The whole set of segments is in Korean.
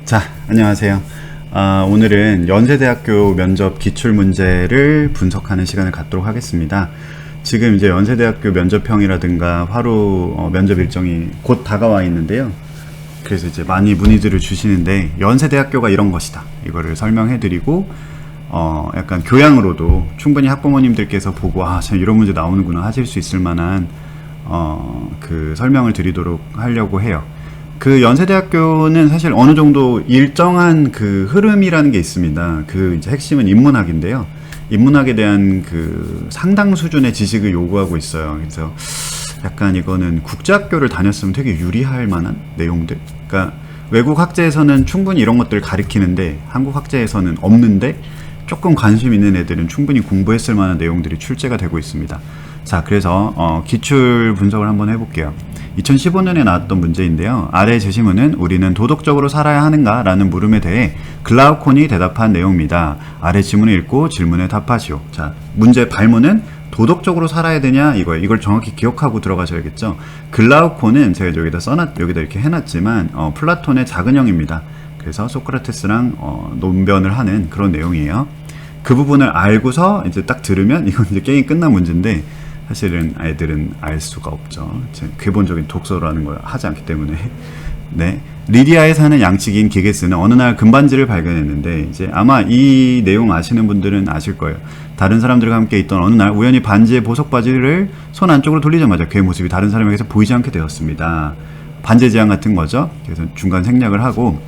자, 안녕하세요. 오늘은 연세대학교 면접 기출문제를 분석하는 시간을 갖도록 하겠습니다. 지금 이제 연세대학교 면접형이라든가 화로 면접 일정이 곧 다가와 있는데요. 그래서 이제 많이 문의들을 주시는데, 연세대학교가 이런 것이다, 이거를 설명해드리고, 약간 교양으로도 충분히 학부모님들께서 보고 참 이런 문제 나오는구나 하실 수 있을 만한 그 설명을 드리도록 하려고 해요. 그 연세대학교는 사실 어느 정도 일정한 그 흐름이라는 게 있습니다. 그 이제 핵심은 인문학인데요. 인문학에 대한 그 상당 수준의 지식을 요구하고 있어요. 그래서 약간 이거는 국제학교를 다녔으면 되게 유리할 만한 내용들. 그러니까 외국 학제에서는 충분히 이런 것들을 가르치는데 한국 학제에서는 없는데, 조금 관심 있는 애들은 충분히 공부했을 만한 내용들이 출제가 되고 있습니다. 자, 그래서 기출 분석을 한번 해볼게요. 2015년에 나왔던 문제인데요. 아래 제시문은 우리는 도덕적으로 살아야 하는가? 라는 물음에 대해 글라우콘이 대답한 내용입니다. 아래 지문을 읽고 질문에 답하시오. 자, 문제 발문은 도덕적으로 살아야 되냐? 이거예요. 이걸 정확히 기억하고 들어가셔야겠죠. 글라우콘은 제가 여기다 이렇게 해놨지만 플라톤의 작은 형입니다. 그래서 소크라테스랑 논변을 하는 그런 내용이에요. 그 부분을 알고서 이제 딱 들으면 이건 이제 게임 끝난 문제인데, 사실은 아이들은 알 수가 없죠. 기본적인 독서라는 걸 하지 않기 때문에. 네. 리디아에 사는 양치기인 기게스는 어느 날 금반지를 발견했는데, 이제 아마 이 내용 아시는 분들은 아실 거예요. 다른 사람들과 함께 있던 어느 날 우연히 반지의 보석 바지를 손 안쪽으로 돌리자마자 그의 모습이 다른 사람에게서 보이지 않게 되었습니다. 반지의 제왕 같은 거죠. 그래서 중간 생략을 하고,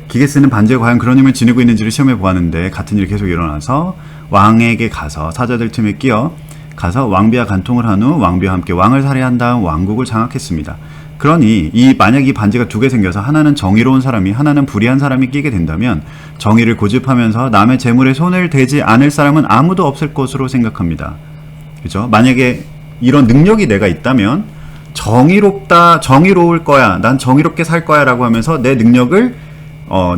기게스는 반지에 과연 그런 힘을 지니고 있는지를 시험해 보았는데 같은 일이 계속 일어나서 왕에게 가서 사자들 틈에 끼어 가서 왕비와 간통을 한 후 왕비와 함께 왕을 살해한 다음 왕국을 장악했습니다. 그러니 만약 이 반지가 두 개 생겨서 하나는 정의로운 사람이 하나는 불의한 사람이 끼게 된다면 정의를 고집하면서 남의 재물에 손을 대지 않을 사람은 아무도 없을 것으로 생각합니다. 그죠? 만약에 이런 능력이 내가 있다면 정의로울 거야, 난 정의롭게 살 거야 라고 하면서 내 능력을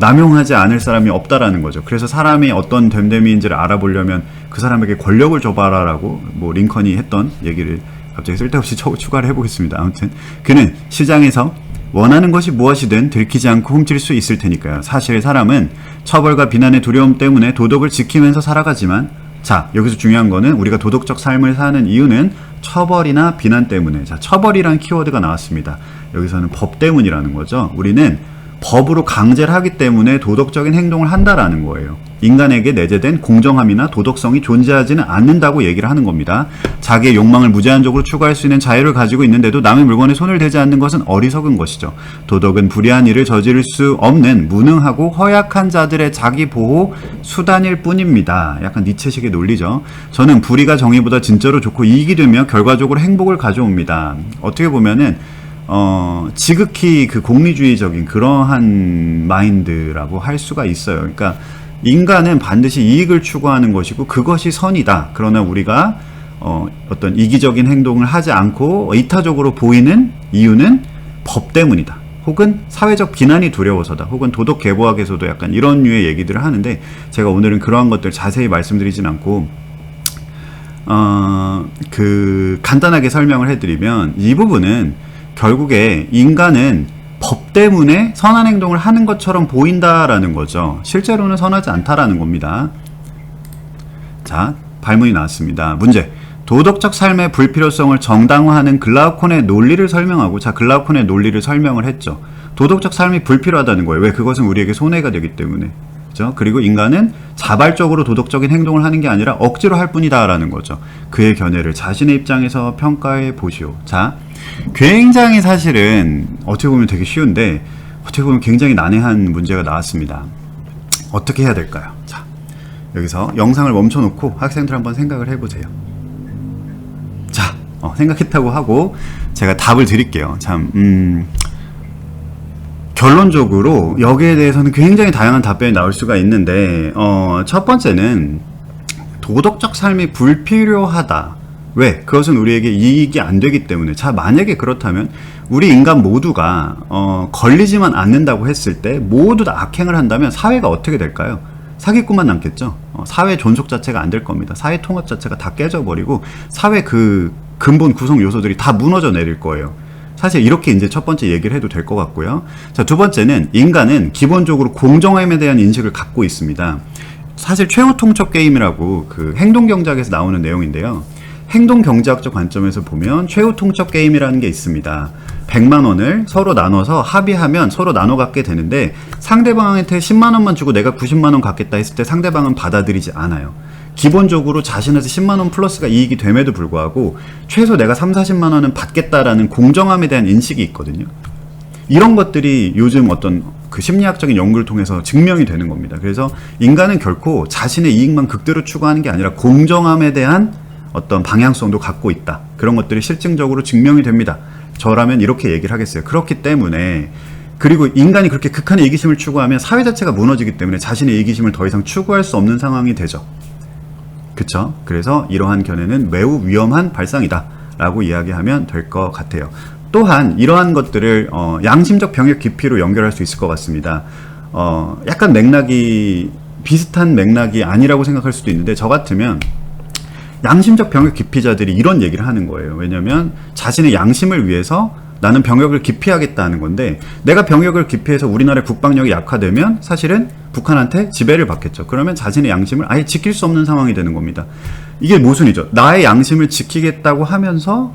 남용하지 않을 사람이 없다라는 거죠. 그래서 사람이 어떤 됨됨이인지를 알아보려면 그 사람에게 권력을 줘봐라 라고 링컨이 했던 얘기를 갑자기 쓸데없이 추가를 해보겠습니다. 아무튼 그는 시장에서 원하는 것이 무엇이든 들키지 않고 훔칠 수 있을 테니까요. 사실 사람은 처벌과 비난의 두려움 때문에 도덕을 지키면서 살아가지만, 자, 여기서 중요한 거는 우리가 도덕적 삶을 사는 이유는 처벌이나 비난 때문에, 자, 처벌이란 키워드가 나왔습니다. 여기서는 법 때문이라는 거죠. 우리는 법으로 강제를 하기 때문에 도덕적인 행동을 한다라는 거예요. 인간에게 내재된 공정함이나 도덕성이 존재하지는 않는다고 얘기를 하는 겁니다. 자기의 욕망을 무제한적으로 추구할 수 있는 자유를 가지고 있는데도 남의 물건에 손을 대지 않는 것은 어리석은 것이죠. 도덕은 불의한 일을 저지를 수 없는 무능하고 허약한 자들의 자기 보호 수단일 뿐입니다. 약간 니체식의 논리죠. 저는 불의가 정의보다 진짜로 좋고 이익이 되며 결과적으로 행복을 가져옵니다. 어떻게 보면은 지극히 그 공리주의적인 그러한 마인드라고 할 수가 있어요. 그러니까 인간은 반드시 이익을 추구하는 것이고 그것이 선이다. 그러나 우리가 어떤 이기적인 행동을 하지 않고 이타적으로 보이는 이유는 법 때문이다. 혹은 사회적 비난이 두려워서다. 혹은 도덕 계보학에서도 약간 이런 류의 얘기들을 하는데, 제가 오늘은 그러한 것들 자세히 말씀드리진 않고 간단하게 설명을 해드리면, 이 부분은 결국에 인간은 법 때문에 선한 행동을 하는 것처럼 보인다라는 거죠. 실제로는 선하지 않다라는 겁니다. 자, 발문이 나왔습니다. 문제. 도덕적 삶의 불필요성을 정당화하는 글라우콘의 논리를 설명하고, 자, 글라우콘의 논리를 설명을 했죠. 도덕적 삶이 불필요하다는 거예요. 왜? 그것은 우리에게 손해가 되기 때문에. 그죠? 그리고 인간은 자발적으로 도덕적인 행동을 하는 게 아니라 억지로 할 뿐이다라는 거죠. 그의 견해를 자신의 입장에서 평가해 보시오. 자, 굉장히 사실은 어떻게 보면 되게 쉬운데 어떻게 보면 굉장히 난해한 문제가 나왔습니다. 어떻게 해야 될까요? 자, 여기서 영상을 멈춰놓고 학생들 한번 생각을 해보세요. 자, 생각했다고 하고 제가 답을 드릴게요. 참, 결론적으로 여기에 대해서는 굉장히 다양한 답변이 나올 수가 있는데, 첫 번째는 도덕적 삶이 불필요하다. 왜? 그것은 우리에게 이익이 안 되기 때문에. 자, 만약에 그렇다면 우리 인간 모두가 걸리지만 않는다고 했을 때 모두 다 악행을 한다면 사회가 어떻게 될까요? 사기꾼만 남겠죠. 사회 존속 자체가 안 될 겁니다. 사회 통합 자체가 다 깨져버리고 사회 그 근본 구성 요소들이 다 무너져 내릴 거예요. 사실 이렇게 이제 첫 번째 얘기를 해도 될 것 같고요. 자, 두 번째는 인간은 기본적으로 공정함에 대한 인식을 갖고 있습니다. 사실 최후 통첩 게임이라고 그 행동경제학에서 나오는 내용인데요. 행동경제학적 관점에서 보면 최후 통첩 게임이라는 게 있습니다. 100만 원을 서로 나눠서 합의하면 서로 나눠 갖게 되는데 상대방한테 10만 원만 주고 내가 90만 원 갖겠다 했을 때 상대방은 받아들이지 않아요. 기본적으로 자신한테 10만 원 플러스가 이익이 됨에도 불구하고 최소 내가 3, 40만 원은 받겠다라는 공정함에 대한 인식이 있거든요. 이런 것들이 요즘 어떤 그 심리학적인 연구를 통해서 증명이 되는 겁니다. 그래서 인간은 결코 자신의 이익만 극대로 추구하는 게 아니라 공정함에 대한 어떤 방향성도 갖고 있다. 그런 것들이 실증적으로 증명이 됩니다. 저라면 이렇게 얘기를 하겠어요. 그렇기 때문에 그리고 인간이 그렇게 극한의 이기심을 추구하면 사회 자체가 무너지기 때문에 자신의 이기심을 더 이상 추구할 수 없는 상황이 되죠. 그쵸? 그래서 이러한 견해는 매우 위험한 발상이다 라고 이야기하면 될 것 같아요. 또한 이러한 것들을 양심적 병역 깊이로 연결할 수 있을 것 같습니다. 약간 맥락이 비슷한 맥락이 아니라고 생각할 수도 있는데 저 같으면 양심적 병역 기피자들이 이런 얘기를 하는 거예요. 왜냐면 자신의 양심을 위해서 나는 병역을 기피하겠다는 건데 내가 병역을 기피해서 우리나라의 국방력이 약화되면 사실은 북한한테 지배를 받겠죠. 그러면 자신의 양심을 아예 지킬 수 없는 상황이 되는 겁니다. 이게 모순이죠. 나의 양심을 지키겠다고 하면서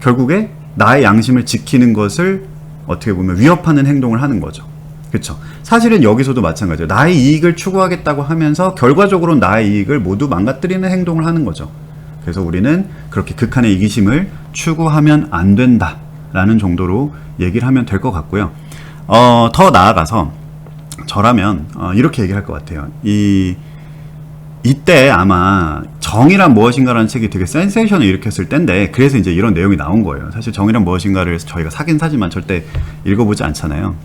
결국에 나의 양심을 지키는 것을 어떻게 보면 위협하는 행동을 하는 거죠. 그렇죠. 사실은 여기서도 마찬가지예요. 나의 이익을 추구하겠다고 하면서 결과적으로 나의 이익을 모두 망가뜨리는 행동을 하는 거죠. 그래서 우리는 그렇게 극한의 이기심을 추구하면 안 된다라는 정도로 얘기를 하면 될 것 같고요. 더 나아가서 저라면 이렇게 얘기할 것 같아요. 이때 아마 정의란 무엇인가라는 책이 되게 센세이션을 일으켰을 때인데 그래서 이제 이런 내용이 나온 거예요. 사실 정의란 무엇인가를 저희가 사긴 사지만 절대 읽어보지 않잖아요.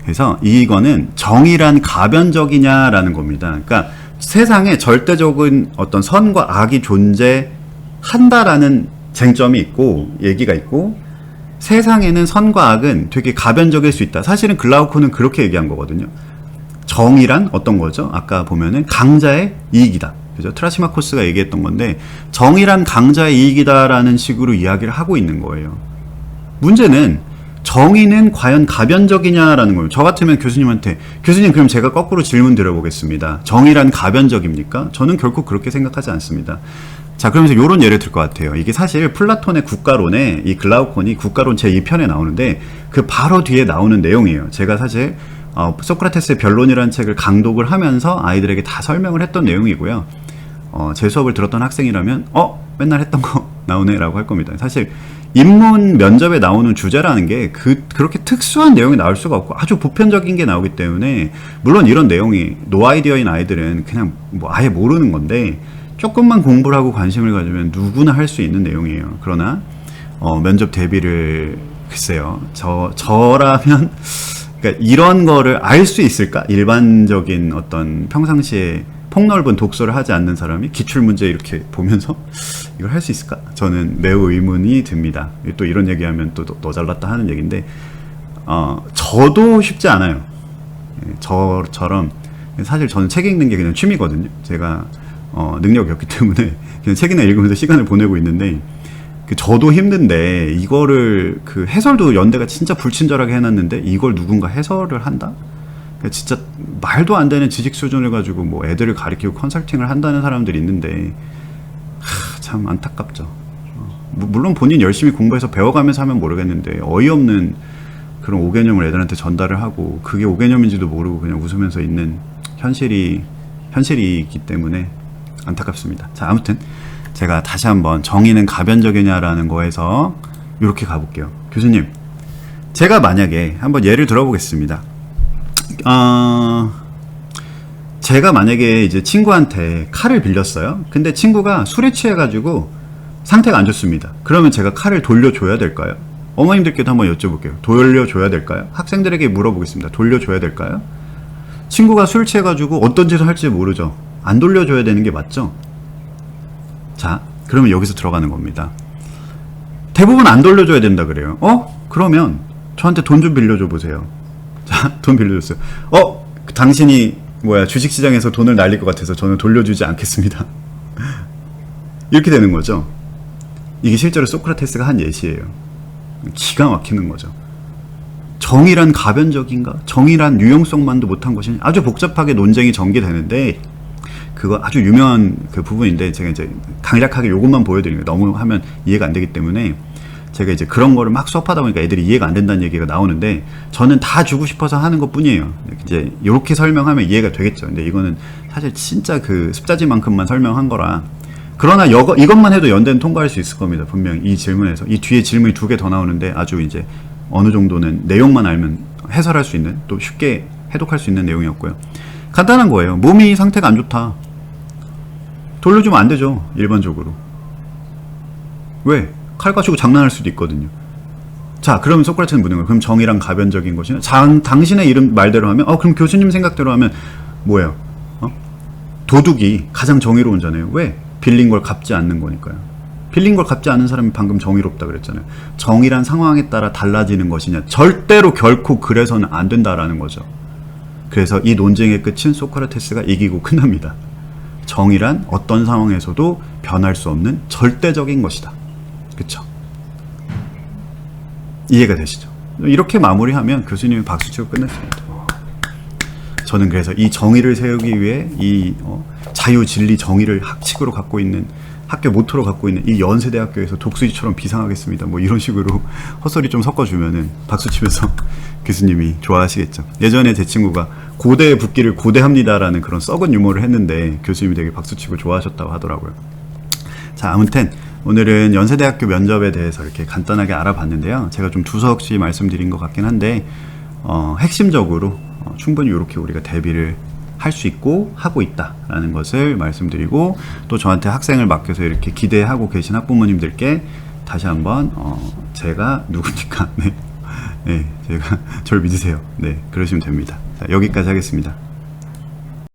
그래서 이거는 정의란 가변적이냐라는 겁니다. 그러니까 세상에 절대적인 어떤 선과 악이 존재한다라는 쟁점이 있고 얘기가 있고 세상에는 선과 악은 되게 가변적일 수 있다. 사실은 글라우코는 그렇게 얘기한 거거든요. 정의란 어떤 거죠? 아까 보면은 강자의 이익이다. 그죠? 트라시마코스가 얘기했던 건데 정의란 강자의 이익이다라는 식으로 이야기를 하고 있는 거예요. 문제는 정의는 과연 가변적이냐라는 거예요. 저 같으면 교수님한테 교수님 그럼 제가 거꾸로 질문 드려보겠습니다. 정의란 가변적입니까? 저는 결코 그렇게 생각하지 않습니다. 자, 그러면서 이런 예를 들 것 같아요. 이게 사실 플라톤의 국가론에 이 글라우콘이 국가론 제2편에 나오는데 그 바로 뒤에 나오는 내용이에요. 제가 사실 소크라테스의 변론이라는 책을 강독을 하면서 아이들에게 다 설명을 했던 내용이고요. 제 수업을 들었던 학생이라면 맨날 했던 거 나오네 라고 할 겁니다. 사실 인문 면접에 나오는 주제라는 게 그렇게 특수한 내용이 나올 수가 없고 아주 보편적인 게 나오기 때문에 물론 이런 내용이 노아이디어인 아이들은 그냥 뭐 아예 모르는 건데 조금만 공부를 하고 관심을 가지면 누구나 할 수 있는 내용이에요. 그러나 면접 대비를 글쎄요. 저라면 그러니까 이런 거를 알 수 있을까? 일반적인 어떤 평상시에 폭넓은 독서를 하지 않는 사람이 기출문제 이렇게 보면서 이걸 할 수 있을까? 저는 매우 의문이 듭니다. 또 이런 얘기하면 또 너 잘났다 하는 얘기인데 저도 쉽지 않아요. 저처럼 사실 저는 책 읽는 게 그냥 취미거든요. 제가 능력이 없기 때문에 그냥 책이나 읽으면서 시간을 보내고 있는데 저도 힘든데 이거를 그 해설도 연대가 진짜 불친절하게 해놨는데 이걸 누군가 해설을 한다? 진짜 말도 안 되는 지식 수준을 가지고 뭐 애들을 가리키고 컨설팅을 한다는 사람들이 있는데 참 안타깝죠. 물론 본인 열심히 공부해서 배워가면서 하면 모르겠는데 어이없는 그런 오개념을 애들한테 전달을 하고 그게 오개념인지도 모르고 그냥 웃으면서 있는 현실이기 때문에 안타깝습니다. 자, 아무튼 제가 다시 한번 정의는 가변적이냐라는 거에서 이렇게 가볼게요. 교수님, 제가 만약에 한번 예를 들어보겠습니다. 제가 만약에 이제 친구한테 칼을 빌렸어요. 근데 친구가 술에 취해가지고 상태가 안 좋습니다. 그러면 제가 칼을 돌려줘야 될까요? 어머님들께도 한번 여쭤볼게요. 돌려줘야 될까요? 학생들에게 물어보겠습니다. 돌려줘야 될까요? 친구가 술 취해가지고 어떤 짓을 할지 모르죠. 안 돌려줘야 되는 게 맞죠? 자, 그러면 여기서 들어가는 겁니다. 대부분 안 돌려줘야 된다 그래요. 그러면 저한테 돈 좀 빌려줘 보세요. 자, 돈 빌려줬어요. 당신이 주식시장에서 돈을 날릴 것 같아서 저는 돌려주지 않겠습니다. 이렇게 되는 거죠. 이게 실제로 소크라테스가 한 예시예요. 기가 막히는 거죠. 정의란 가변적인가? 정의란 유용성만도 못한 것이냐? 아주 복잡하게 논쟁이 전개되는데, 그거 아주 유명한 그 부분인데, 제가 이제 강력하게 요것만 보여드리는 거예요. 너무 하면 이해가 안 되기 때문에, 제가 이제 그런 거를 막 수업하다 보니까 애들이 이해가 안 된다는 얘기가 나오는데, 저는 다 주고 싶어서 하는 것 뿐이에요. 이제 이렇게 설명하면 이해가 되겠죠. 근데 이거는 사실 진짜 그 습자지만큼만 설명한 거라. 그러나 이것만 해도 연대는 통과할 수 있을 겁니다. 분명히 이 질문에서. 이 뒤에 질문이 2개 더 나오는데, 아주 이제 어느 정도는 내용만 알면 해설할 수 있는, 또 쉽게 해독할 수 있는 내용이었고요. 간단한 거예요. 몸이 상태가 안 좋다. 돌려주면 안 되죠, 일반적으로. 왜? 칼 가지고 장난할 수도 있거든요. 자, 그러면 소크라테스는 묻는 거예요. 그럼 정의란 가변적인 것이냐? 당신의 이름 말대로 하면, 그럼 교수님 생각대로 하면 뭐예요? 도둑이 가장 정의로운잖아요. 왜? 빌린 걸 갚지 않는 거니까요. 빌린 걸 갚지 않은 사람이 방금 정의롭다 그랬잖아요. 정의란 상황에 따라 달라지는 것이냐? 절대로 결코 그래서는 안 된다라는 거죠. 그래서 이 논쟁의 끝은 소크라테스가 이기고 끝납니다. 정의란 어떤 상황에서도 변할 수 없는 절대적인 것이다. 그쵸? 이해가 되시죠? 이렇게 마무리하면 교수님이 박수치고 끝냈습니다. 저는 그래서 이 정의를 세우기 위해 이 자유, 진리, 정의를 학칙으로 갖고 있는, 학교 모토로 갖고 있는 이 연세대학교에서 독수리처럼 비상하겠습니다. 뭐 이런 식으로 헛소리 좀 섞어주면은 박수치면서 교수님이 좋아하시겠죠. 예전에 제 친구가 고대에 붙기를 고대합니다라는 그런 썩은 유머를 했는데 교수님이 되게 박수치고 좋아하셨다고 하더라고요. 자, 아무튼 오늘은 연세대학교 면접에 대해서 이렇게 간단하게 알아봤는데요. 제가 좀 두서없이 말씀드린 것 같긴 한데, 핵심적으로 충분히 이렇게 우리가 대비를 할 수 있고 하고 있다라는 것을 말씀드리고, 또 저한테 학생을 맡겨서 이렇게 기대하고 계신 학부모님들께 다시 한번 제가 누구니까 네, 제가 저를 믿으세요. 네, 그러시면 됩니다. 자, 여기까지 하겠습니다.